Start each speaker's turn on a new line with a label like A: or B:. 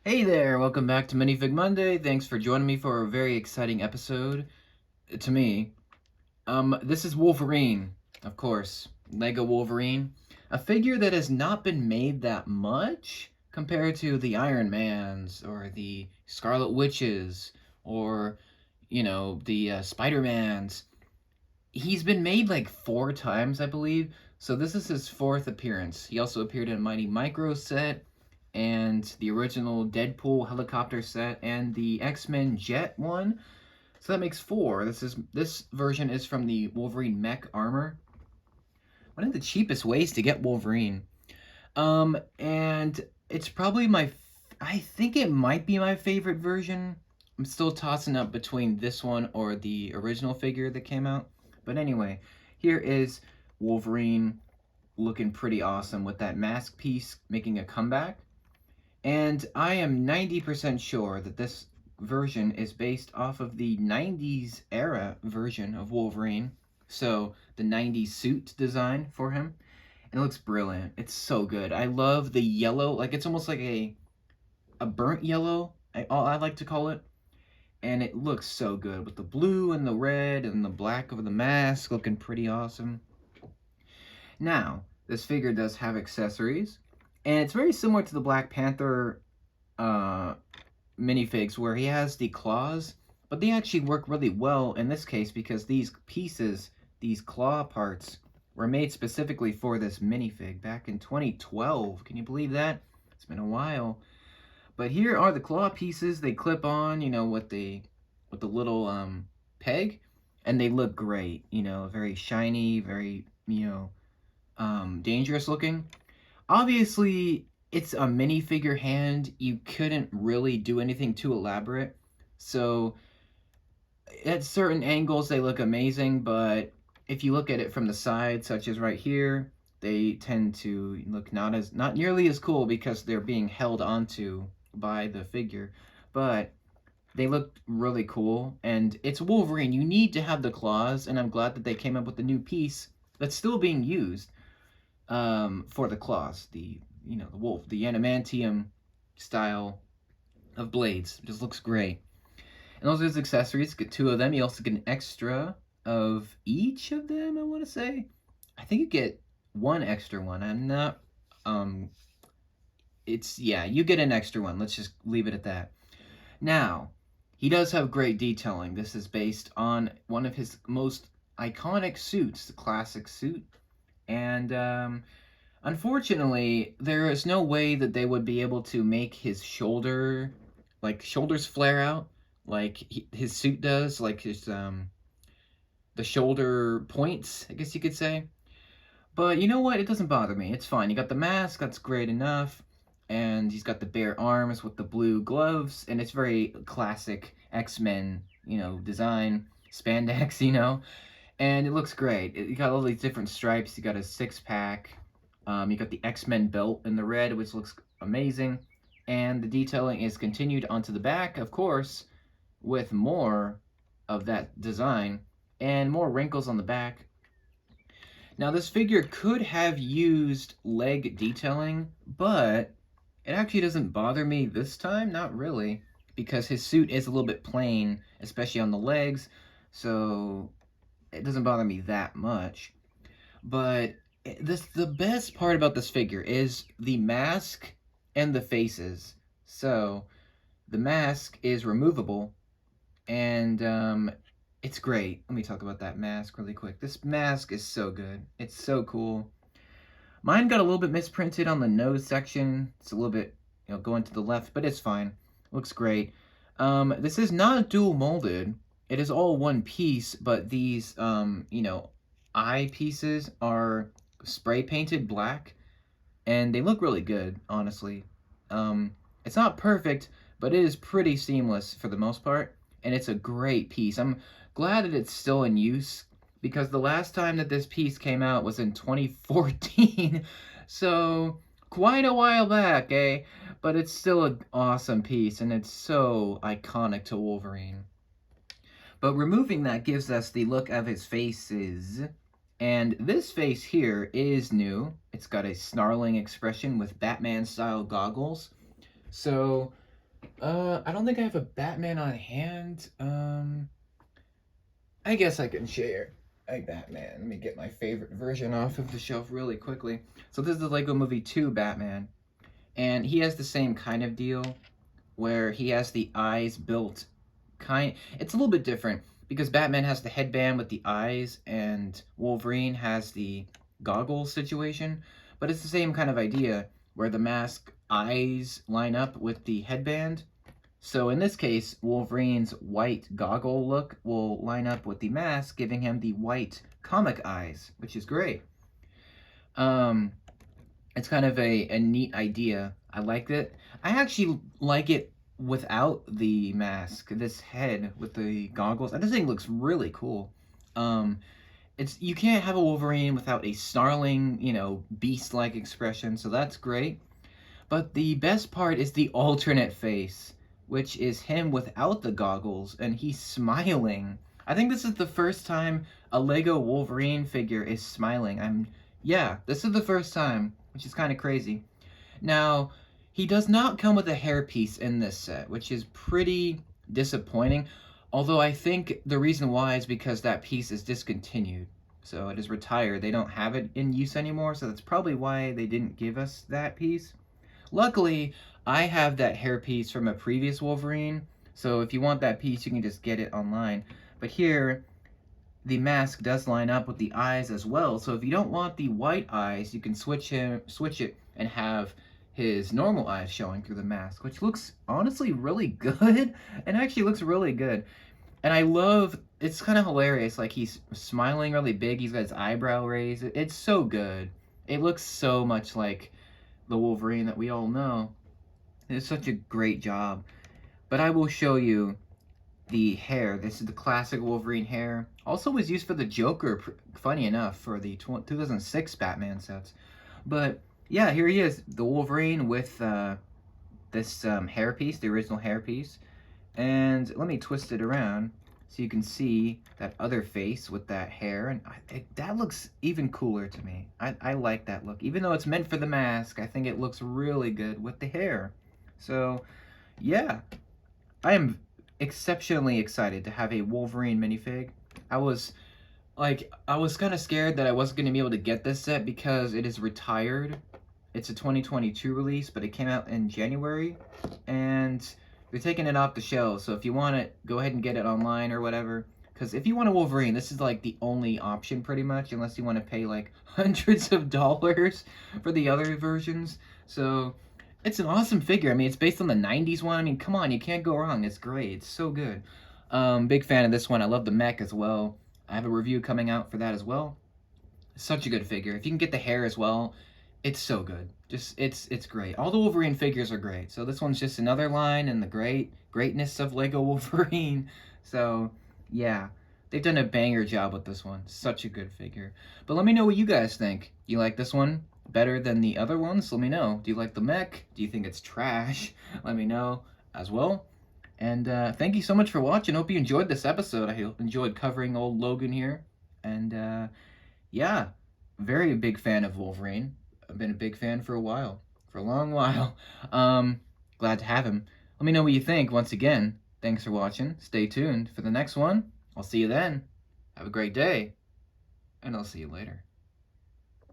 A: Hey there, welcome back to Minifig Monday. Thanks for joining me for a very exciting episode. To me, this is Wolverine, of course, Lego Wolverine, a figure that has not been made that much compared to the Iron Mans or the Scarlet Witches or the Spider-Mans. He's been made like 4 times, I believe. So this is his fourth appearance. He also appeared in Mighty Micro set and the original Deadpool helicopter set and the X-Men Jet one. So that makes four. This version is from the Wolverine mech armor. One of the cheapest ways to get Wolverine. And it's probably I think it might be my favorite version. I'm still tossing up between this one or the original figure that came out. But anyway, here is Wolverine looking pretty awesome with that mask piece making a comeback. And I am 90% sure that this version is based off of the 90s era version of Wolverine. So, the 90s suit design for him. And it looks brilliant. It's so good. I love the yellow, like it's almost like a burnt yellow, I like to call it. And it looks so good with the blue and the red and the black of the mask looking pretty awesome. Now, this figure does have accessories, and it's very similar to the Black Panther uh, minifigs where he has the claws, but they actually work really well in this case because these pieces, these claw parts, were made specifically for this minifig back in 2012. Can you believe that? It's been a while. But here are the claw pieces. They clip on, with the little peg, and they look great. Very shiny, very dangerous looking. Obviously, it's a minifigure hand. You couldn't really do anything too elaborate. So, at certain angles, they look amazing, but if you look at it from the side, such as right here, they tend to look not nearly as cool because they're being held onto by the figure. But they look really cool, and it's Wolverine. You need to have the claws, and I'm glad that they came up with a new piece that's still being used for the claws. The wolf, the adamantium style of blades. Just looks great. And those are his accessories. Get two of them. You also get an extra of each of them, I want to say. I think you get one extra one. I'm not. Yeah, you get an extra one. Let's just leave it at that. Now, he does have great detailing. This is based on one of his most iconic suits, the classic suit. And unfortunately, there is no way that they would be able to make his shoulders flare out like his suit does, like the shoulder points, I guess you could say. But you know what? It doesn't bother me. It's fine. You got the mask, that's great enough. And he's got the bare arms with the blue gloves, and it's very classic X-Men, design, spandex, and it looks great. You got all these different stripes. You got a six-pack. You got the X-Men belt in the red, which looks amazing. And the detailing is continued onto the back, of course, with more of that design and more wrinkles on the back. Now, this figure could have used leg detailing, but it actually doesn't bother me this time, not really, because his suit is a little bit plain, especially on the legs, so it doesn't bother me that much. But the best part about this figure is the mask and the faces. So the mask is removable, and it's great. Let me talk about that mask really quick. This mask is so good. It's so cool. Mine got a little bit misprinted on the nose section. It's a little bit, going to the left, but it's fine. Looks great. This is not dual molded. It is all one piece, but these, eye pieces are spray painted black, and they look really good, honestly. It's not perfect, but it is pretty seamless for the most part, and it's a great piece. I'm glad that it's still in use because the last time that this piece came out was in 2014, so quite a while back, eh? But it's still an awesome piece, and it's so iconic to Wolverine. But removing that gives us the look of his faces. And this face here is new. It's got a snarling expression with Batman-style goggles. So I don't think I have a Batman on hand. I guess I can share a Batman. Let me get my favorite version off of the shelf really quickly. So this is the Lego Movie 2 Batman, and he has the same kind of deal where he has the eyes built it's a little bit different because Batman has the headband with the eyes and Wolverine has the goggles situation, but it's the same kind of idea where the mask eyes line up with the headband. So in this case, Wolverine's white goggle look will line up with the mask, giving him the white comic eyes, which is great. Um, it's kind of a neat idea. I like it. I actually like it without the mask. This head with the goggles. This thing looks really cool. Um, it's you can't have a Wolverine without a snarling, beast-like expression. So that's great. But the best part is the alternate face, which is him without the goggles, and he's smiling. I think this is the first time a Lego Wolverine figure is smiling. Yeah, this is the first time, which is kind of crazy. Now, he does not come with a hairpiece in this set, which is pretty disappointing. Although I think the reason why is because that piece is discontinued. So it is retired. They don't have it in use anymore, so that's probably why they didn't give us that piece. Luckily, I have that hairpiece from a previous Wolverine, so if you want that piece, you can just get it online. But here, the mask does line up with the eyes as well, so if you don't want the white eyes, you can switch it and have his normal eyes showing through the mask, which looks honestly really good. It actually looks really good. And I love, it's kind of hilarious, like he's smiling really big, he's got his eyebrow raised. It's so good. It looks so much like the Wolverine that we all know. It's such a great job. But I will show you the hair. This is the classic Wolverine hair. Also was used for the Joker, funny enough, for the 2006 Batman sets. But yeah, here he is, the Wolverine with this hairpiece, the original hairpiece. And let me twist it around so you can see that other face with that hair. And that looks even cooler to me. I like that look. Even though it's meant for the mask, I think it looks really good with the hair. So, yeah. I am exceptionally excited to have a Wolverine minifig. I was kind of scared that I wasn't going to be able to get this set because it is retired. It's a 2022 release, but it came out in January. And they're taking it off the shelves, so if you want it, go ahead and get it online or whatever. Because if you want a Wolverine, this is like the only option pretty much, unless you want to pay like hundreds of dollars for the other versions. So it's an awesome figure. I mean, it's based on the 90s one. I mean, come on, you can't go wrong. It's great. It's so good. Big fan of this one. I love the mech as well. I have a review coming out for that as well. Such a good figure. If you can get the hair as well, it's so good. Just it's great. All the Wolverine figures are great. So this one's just another line in the greatness of Lego Wolverine. So yeah, they've done a banger job with this one. Such a good figure. But let me know what you guys think. You like this one better than the other ones? Let me know. Do you like the mech? Do you think it's trash? Let me know as well. And thank you so much for watching. Hope you enjoyed this episode. I enjoyed covering old Logan here. And yeah, very big fan of Wolverine. I've been a big fan for a while, for a long while. Glad to have him. Let me know what you think. Once again, thanks for watching. Stay tuned for the next one. I'll see you then. Have a great day, and I'll see you later.